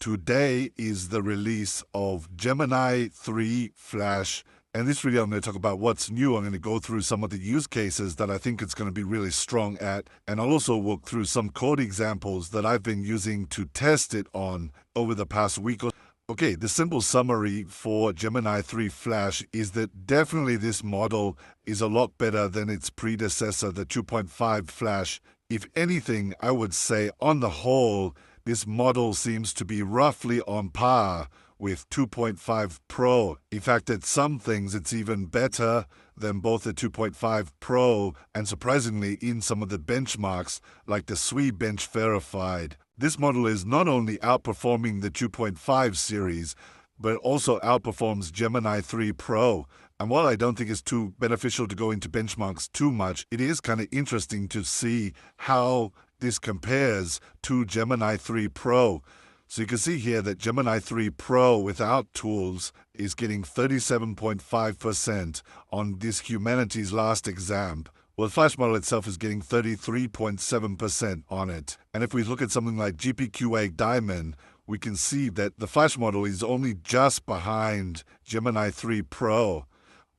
Today is the release of Gemini 3 Flash, and this video I'm going to talk about what's new. I'm going to go through some of the use cases that I think it's going to be really strong at, and I'll also walk through some code examples that I've been using to test it on over the past week or so. Okay, the simple summary for Gemini 3 Flash is that definitely this model is a lot better than its predecessor, the 2.5 Flash. If anything, I would say on the whole, this model seems to be roughly on par with 2.5 Pro. In fact, at some things, it's even better than both the 2.5 Pro and surprisingly in some of the benchmarks like the SWE Bench Verified. This model is not only outperforming the 2.5 series, but also outperforms Gemini 3 Pro. And while I don't think it's too beneficial to go into benchmarks too much, it is kind of interesting to see how this compares to Gemini 3 Pro. So you can see here that Gemini 3 Pro without tools is getting 37.5% on this Humanities Last Exam. Well, the Flash model itself is getting 33.7% on it. And if we look at something like GPQA Diamond, we can see that the Flash model is only just behind Gemini 3 Pro.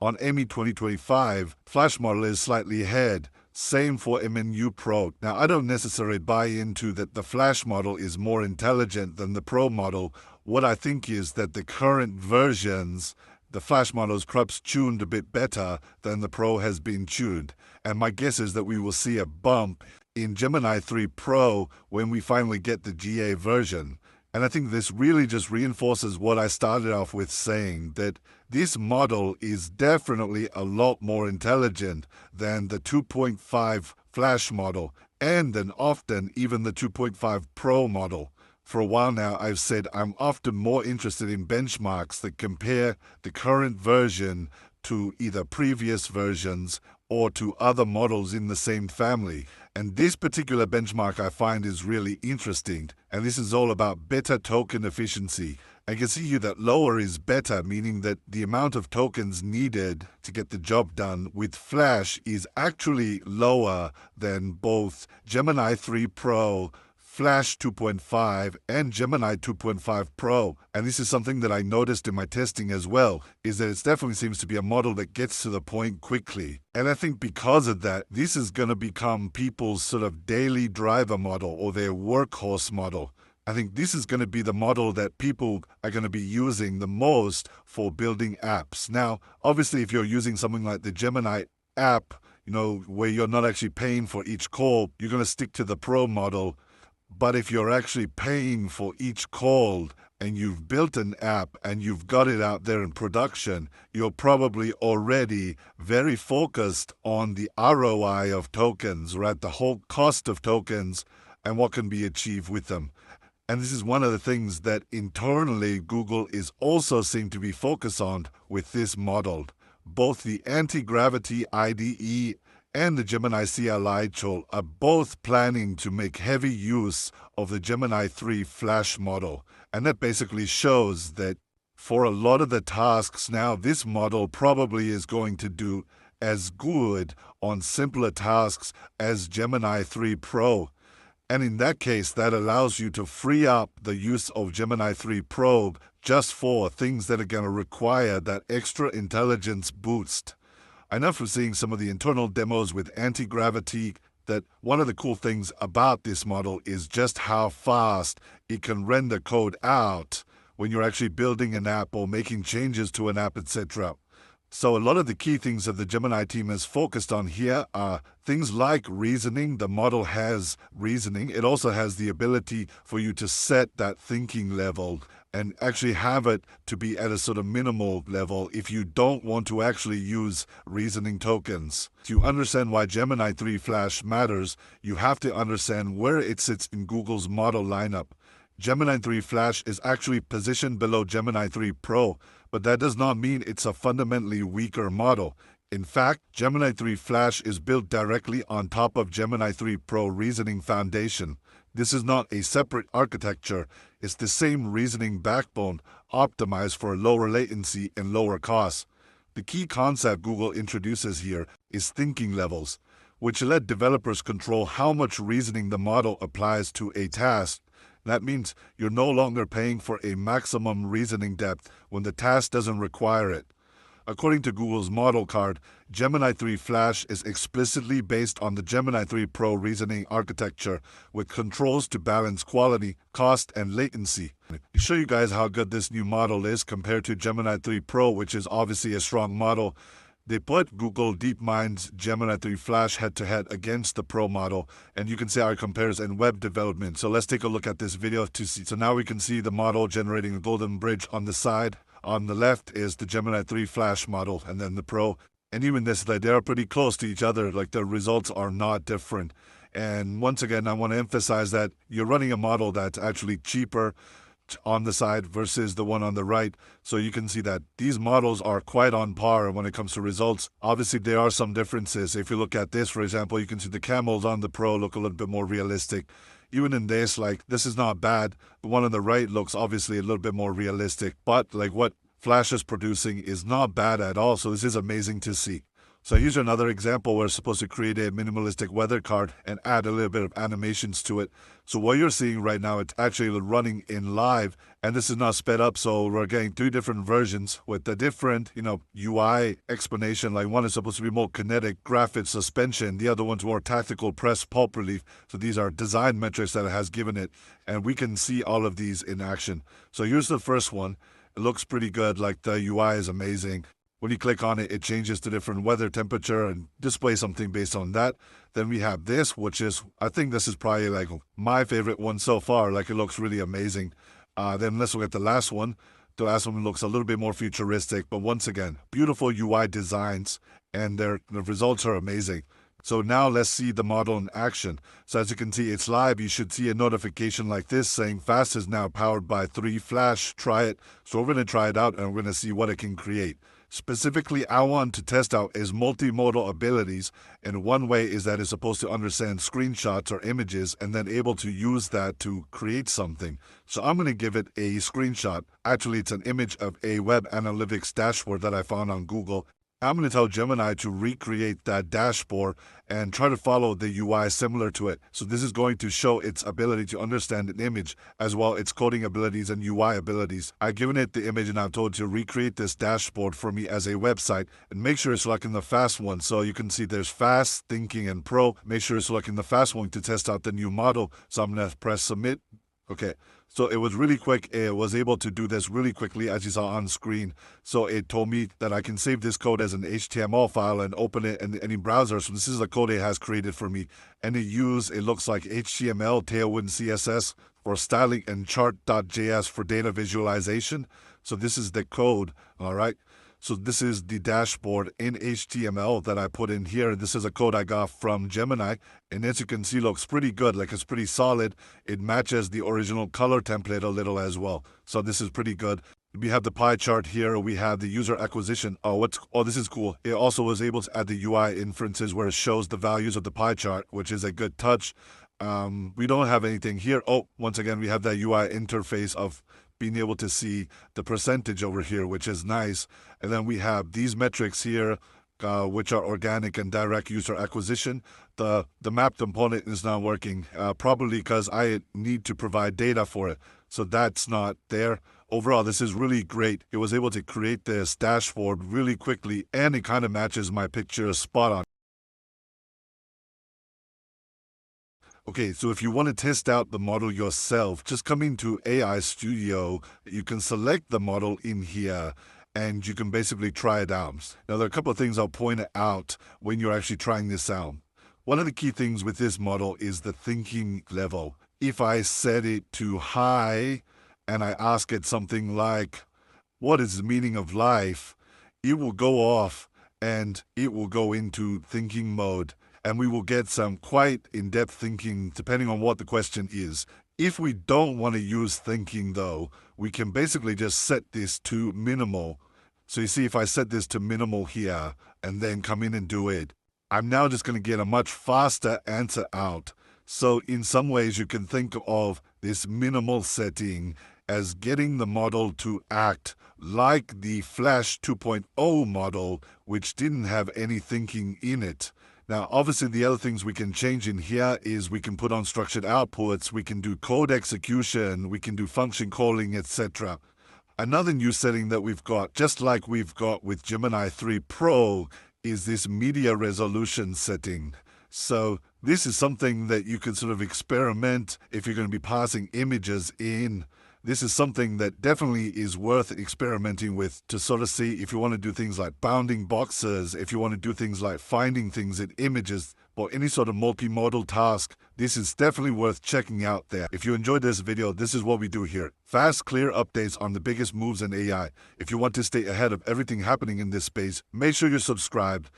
On ME 2025, Flash model is slightly ahead. Same for MNU Pro. Now, I don't necessarily buy into that the Flash model is more intelligent than the Pro model. What I think is that the current versions, the Flash model is perhaps tuned a bit better than the Pro has been tuned. And my guess is that we will see a bump in Gemini 3 Pro when we finally get the GA version. And I think this really just reinforces what I started off with saying, that this model is definitely a lot more intelligent than the 2.5 Flash model, and then often even the 2.5 Pro model. For a while now, I've said I'm often more interested in benchmarks that compare the current version to either previous versions or to other models in the same family. And this particular benchmark I find is really interesting. And this is all about better token efficiency. I can see here that lower is better, meaning that the amount of tokens needed to get the job done with Flash is actually lower than both Gemini 3 Pro, Flash 2.5 and Gemini 2.5 Pro. And this is something that I noticed in my testing as well, is that it definitely seems to be a model that gets to the point quickly. And I think because of that, this is going to become people's sort of daily driver model or their workhorse model. I think this is going to be the model that people are going to be using the most for building apps. Now, obviously, if you're using something like the Gemini app, where you're not actually paying for each call, you're going to stick to the Pro model. But if you're actually paying for each call and you've built an app and you've got it out there in production, you're probably already very focused on the ROI of tokens, right? The whole cost of tokens and what can be achieved with them. And this is one of the things that internally Google is also seem to be focused on with this model. Both the anti-gravity IDE and the Gemini CLI tool are both planning to make heavy use of the Gemini 3 Flash model. And that basically shows that for a lot of the tasks now, this model probably is going to do as good on simpler tasks as Gemini 3 Pro. And in that case, that allows you to free up the use of Gemini 3 Pro just for things that are going to require that extra intelligence boost. I know from seeing some of the internal demos with anti-gravity that one of the cool things about this model is just how fast it can render code out when you're actually building an app or making changes to an app, etc. So a lot of the key things that the Gemini team has focused on here are things like reasoning. The model has reasoning. It also has the ability for you to set that thinking level and actually have it to be at a sort of minimal level if you don't want to actually use reasoning tokens. To understand why Gemini 3 Flash matters, you have to understand where it sits in Google's model lineup. Gemini 3 Flash is actually positioned below Gemini 3 Pro, but that does not mean it's a fundamentally weaker model. In fact, Gemini 3 Flash is built directly on top of Gemini 3 Pro reasoning foundation. This is not a separate architecture. It's the same reasoning backbone optimized for lower latency and lower costs. The key concept Google introduces here is thinking levels, which let developers control how much reasoning the model applies to a task. That means you're no longer paying for a maximum reasoning depth when the task doesn't require it. According to Google's model card, Gemini 3 Flash is explicitly based on the Gemini 3 Pro reasoning architecture with controls to balance quality, cost, and latency. To show you guys how good this new model is compared to Gemini 3 Pro, which is obviously a strong model, they put Google DeepMind's Gemini 3 Flash head-to-head against the Pro model, and you can see how it compares in web development. So let's take a look at this video to see. So now we can see the model generating a golden bridge on the side. On the left is the Gemini 3 Flash model, and then the Pro. And even this, like, they are pretty close to each other. Like, the results are not different. And once again, I want to emphasize that you're running a model that's actually cheaper on the side versus the one on the right. So you can see that these models are quite on par when it comes to results. Obviously, there are some differences. If you look at this, for example, you can see the camels on the Pro look a little bit more realistic. Even in this, like, this is not bad. The one on the right looks obviously a little bit more realistic. But, like, what Flash is producing is not bad at all. So this is amazing to see. So here's another example where it's supposed to create a minimalistic weather card and add a little bit of animations to it. So what you're seeing right now, it's actually running in live, and this is not sped up. So we're getting 3 different versions with a different, UI explanation. Like, one is supposed to be more kinetic, graphic suspension. The other one's more tactical press pulp relief. So these are design metrics that it has given it, and we can see all of these in action. So here's the first one. It looks pretty good. Like, the UI is amazing. When you click on it, it changes to different weather, temperature, and displays something based on that. Then we have this, which is, I think this is probably like my favorite one so far. Like, it looks really amazing. Then let's look at the last one. The last one looks a little bit more futuristic, but once again, beautiful UI designs, and the results are amazing. So now let's see the model in action. So as you can see, it's live. You should see a notification like this saying Fast is now powered by 3 Flash. Try it. So we're going to try it out, and we're going to see what it can create. Specifically, I want to test out its multimodal abilities, and one way is that it's supposed to understand screenshots or images and then able to use that to create something. So I'm going to give it a screenshot. Actually, it's an image of a web analytics dashboard that I found on Google. I'm going to tell Gemini to recreate that dashboard and try to follow the UI similar to it. So this is going to show its ability to understand an image, as well its coding abilities and UI abilities. I've given it the image and I've told it to recreate this dashboard for me as a website, and make sure it's selecting the fast one. So you can see there's fast, thinking, and pro. Make sure it's selecting the fast one to test out the new model. So I'm going to press submit. Okay, so it was really quick. It was able to do this really quickly, as you saw on screen. So it told me that I can save this code as an HTML file and open it in any browser. So this is the code it has created for me. And it looks like HTML, Tailwind CSS for styling, and chart.js for data visualization. So this is the code, all right? So this is the dashboard in HTML that I put in here. This is a code I got from Gemini. And as you can see, looks pretty good. Like, it's pretty solid. It matches the original color template a little as well. So this is pretty good. We have the pie chart here. We have the user acquisition. Oh, this is cool. It also was able to add the UI inferences where it shows the values of the pie chart, which is a good touch. We don't have anything here. Oh, once again, we have that UI interface of being able to see the percentage over here, which is nice. And then we have these metrics here, which are organic and direct user acquisition. The map component is not working, probably because I need to provide data for it. So that's not there. Overall, this is really great. It was able to create this dashboard really quickly, and it kind of matches my picture spot on. Okay, so if you want to test out the model yourself, just come into AI Studio. You can select the model in here, and you can basically try it out. Now, there are a couple of things I'll point out when you're actually trying this out. One of the key things with this model is the thinking level. If I set it to high, and I ask it something like, what is the meaning of life? It will go off, and it will go into thinking mode. And we will get some quite in-depth thinking depending on what the question is. If we don't want to use thinking, though, we can basically just set this to minimal. So you see, if I set this to minimal here and then come in and do it, I'm now just going to get a much faster answer out. So in some ways, you can think of this minimal setting as getting the model to act like the Flash 2.0 model, which didn't have any thinking in it. Now, obviously, the other things we can change in here is we can put on structured outputs, we can do code execution, we can do function calling, etc. Another new setting that we've got, just like we've got with Gemini 3 Pro, is this media resolution setting. So this is something that you can sort of experiment if you're going to be passing images in. This is something that definitely is worth experimenting with to sort of see if you want to do things like bounding boxes, if you want to do things like finding things in images, or any sort of multimodal task. This is definitely worth checking out there. If you enjoyed this video, this is what we do here. Fast, clear updates on the biggest moves in AI. If you want to stay ahead of everything happening in this space, make sure you're subscribed.